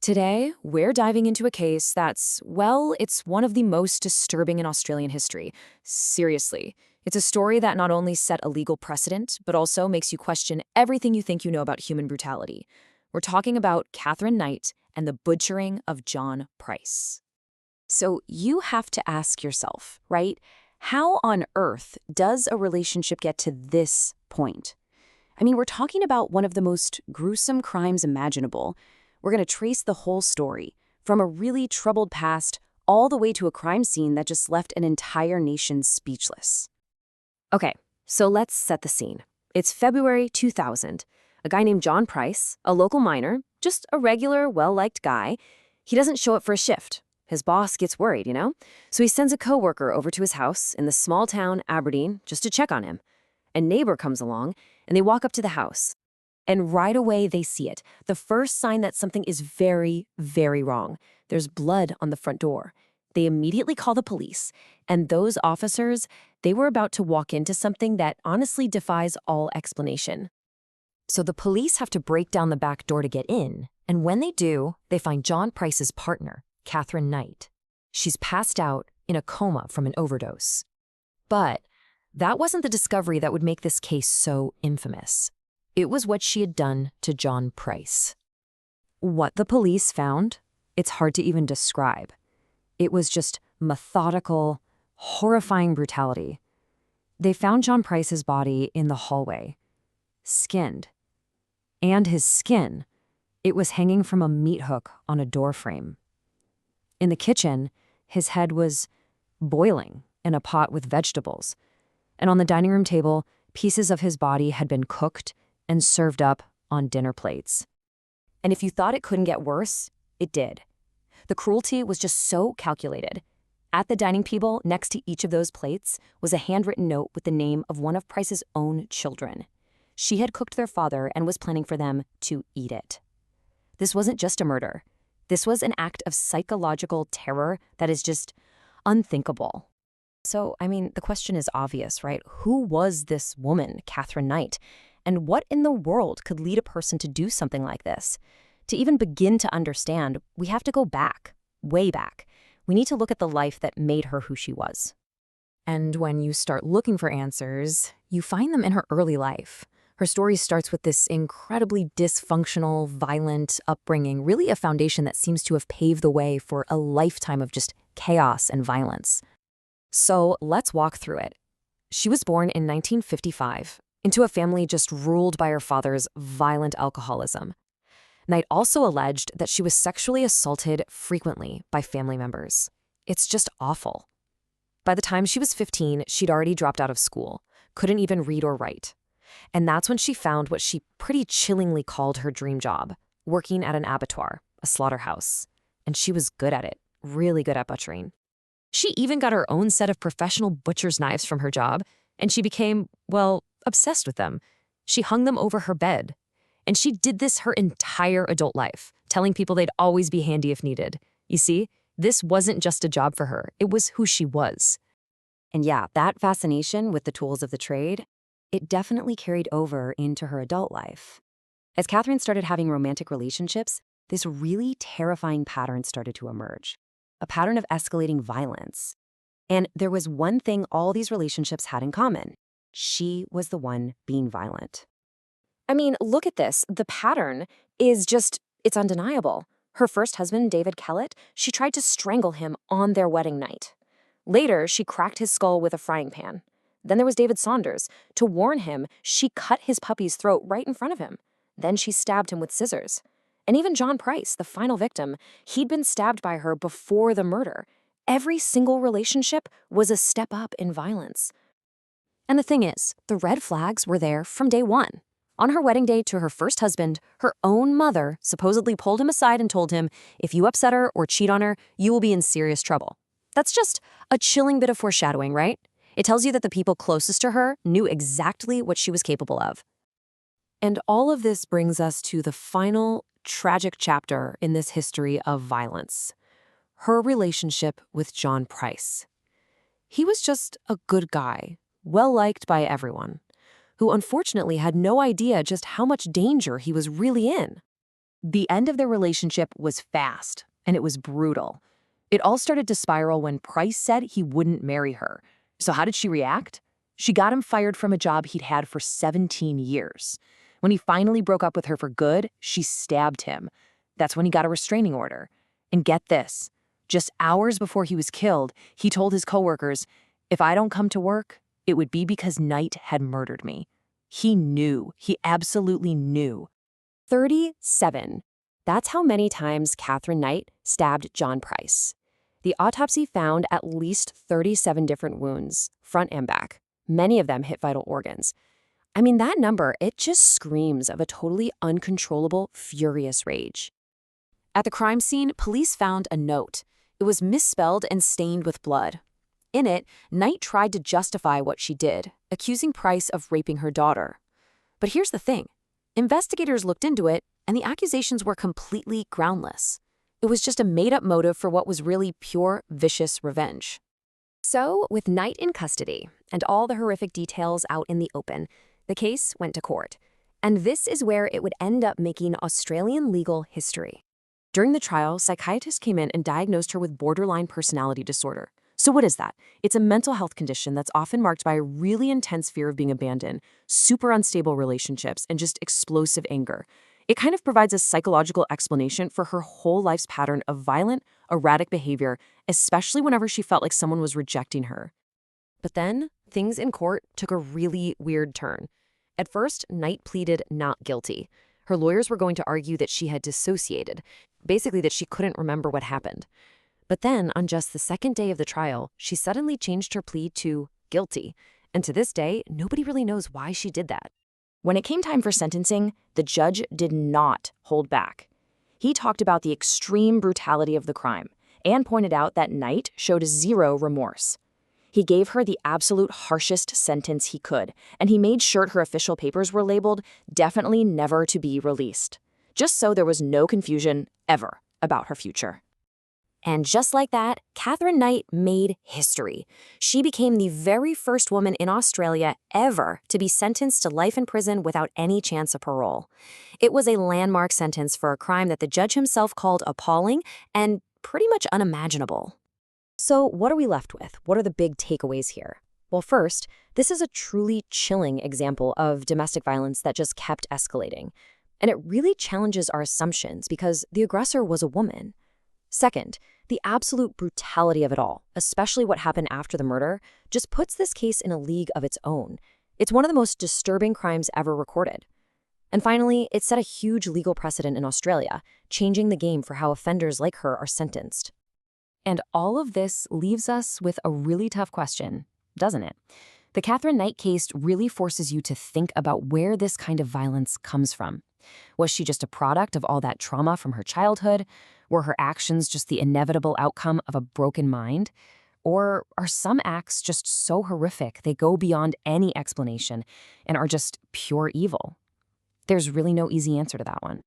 Today, we're diving into a case that's, well, it's one of the most disturbing in Australian history. Seriously. It's a story that not only set a legal precedent, but also makes you question everything you think you know about human brutality. We're talking about Catherine Knight and the butchering of John Price. So you have to ask yourself, right? How on earth does a relationship get to this point? I mean, we're talking about one of the most gruesome crimes imaginable. We're going to trace the whole story, from a really troubled past all the way to a crime scene that just left an entire nation speechless. Okay, so let's set the scene. It's February 2000. A guy named John Price, a local miner, just a regular, well-liked guy, he doesn't show up for a shift. His boss gets worried, So he sends a coworker over to his house in the small town Aberdeen just to check on him. A neighbor comes along, and they walk up to the house. And right away, they see it. The first sign that something is very, very wrong. There's blood on the front door. They immediately call the police. And those officers, they were about to walk into something that honestly defies all explanation. So the police have to break down the back door to get in. And when they do, they find John Price's partner, Catherine Knight. She's passed out in a coma from an overdose. But that wasn't the discovery that would make this case so infamous. It was what she had done to John Price. What the police found, it's hard to even describe. It was just methodical, horrifying brutality. They found John Price's body in the hallway, skinned. And his skin, it was hanging from a meat hook on a door frame. In the kitchen, his head was boiling in a pot with vegetables. And on the dining room table, pieces of his body had been cooked and served up on dinner plates. And if you thought it couldn't get worse, it did. The cruelty was just so calculated. At the dining table, next to each of those plates, was a handwritten note with the name of one of Price's own children. She had cooked their father and was planning for them to eat it. This wasn't just a murder. This was an act of psychological terror that is just unthinkable. So, the question is obvious, right? Who was this woman, Catherine Knight? And what in the world could lead a person to do something like this? To even begin to understand, we have to go back, way back. We need to look at the life that made her who she was. And when you start looking for answers, you find them in her early life. Her story starts with this incredibly dysfunctional, violent upbringing, really a foundation that seems to have paved the way for a lifetime of just chaos and violence. So let's walk through it. She was born in 1955 into a family just ruled by her father's violent alcoholism. Knight also alleged that she was sexually assaulted frequently by family members. It's just awful. By the time she was 15, she'd already dropped out of school, couldn't even read or write. And that's when she found what she pretty chillingly called her dream job, working at an abattoir, a slaughterhouse. And she was good at it, really good at butchering. She even got her own set of professional butcher's knives from her job, and she became, obsessed with them. She hung them over her bed. And she did this her entire adult life, telling people they'd always be handy if needed. You see, this wasn't just a job for her. It was who she was. And yeah, that fascination with the tools of the trade, it definitely carried over into her adult life. As Catherine started having romantic relationships, this really terrifying pattern started to emerge. A pattern of escalating violence. And there was one thing all these relationships had in common. She was the one being violent. Look at this. The pattern is it's undeniable. Her first husband, David Kellett, she tried to strangle him on their wedding night. Later, she cracked his skull with a frying pan. Then there was David Saunders. To warn him, she cut his puppy's throat right in front of him. Then she stabbed him with scissors. And even John Price, the final victim, he'd been stabbed by her before the murder. Every single relationship was a step up in violence. And the thing is, the red flags were there from day one. On her wedding day to her first husband, her own mother supposedly pulled him aside and told him, if you upset her or cheat on her, you will be in serious trouble. That's just a chilling bit of foreshadowing, right? It tells you that the people closest to her knew exactly what she was capable of. And all of this brings us to the final tragic chapter in this history of violence. Her relationship with John Price. He was just a good guy, well-liked by everyone, who unfortunately had no idea just how much danger he was really in. The end of their relationship was fast, and it was brutal. It all started to spiral when Price said he wouldn't marry her. So how did she react? She got him fired from a job he'd had for 17 years. When he finally broke up with her for good, she stabbed him. That's when he got a restraining order. And get this, just hours before he was killed, he told his coworkers, "If I don't come to work, it would be because Knight had murdered me." He knew. He absolutely knew. 37. That's how many times Katherine Knight stabbed John Price. The autopsy found at least 37 different wounds, front and back. Many of them hit vital organs. I mean, that number, it just screams of a totally uncontrollable, furious rage. At the crime scene, police found a note. It was misspelled and stained with blood. In it, Knight tried to justify what she did, accusing Price of raping her daughter. But here's the thing. Investigators looked into it, and the accusations were completely groundless. It was just a made-up motive for what was really pure, vicious revenge. So, with Knight in custody and all the horrific details out in the open, the case went to court. And this is where it would end up making Australian legal history. During the trial, psychiatrists came in and diagnosed her with borderline personality disorder. So what is that? It's a mental health condition that's often marked by a really intense fear of being abandoned, super unstable relationships, and just explosive anger. It kind of provides a psychological explanation for her whole life's pattern of violent, erratic behavior, especially whenever she felt like someone was rejecting her. But then, things in court took a really weird turn. At first, Knight pleaded not guilty. Her lawyers were going to argue that she had dissociated, basically that she couldn't remember what happened. But then, on just the second day of the trial, she suddenly changed her plea to guilty. And to this day, nobody really knows why she did that. When it came time for sentencing, the judge did not hold back. He talked about the extreme brutality of the crime and pointed out that Knight showed zero remorse. He gave her the absolute harshest sentence he could, and he made sure her official papers were labeled "definitely never to be released," just so there was no confusion ever about her future. And just like that, Katherine Knight made history. She became the very first woman in Australia ever to be sentenced to life in prison without any chance of parole. It was a landmark sentence for a crime that the judge himself called appalling and pretty much unimaginable. So what are we left with? What are the big takeaways here? Well, first, this is a truly chilling example of domestic violence that just kept escalating. And it really challenges our assumptions because the aggressor was a woman. Second, the absolute brutality of it all, especially what happened after the murder, just puts this case in a league of its own. It's one of the most disturbing crimes ever recorded. And finally, it set a huge legal precedent in Australia, changing the game for how offenders like her are sentenced. And all of this leaves us with a really tough question, doesn't it? The Katherine Knight case really forces you to think about where this kind of violence comes from. Was she just a product of all that trauma from her childhood? Were her actions just the inevitable outcome of a broken mind? Or are some acts just so horrific they go beyond any explanation and are just pure evil? There's really no easy answer to that one.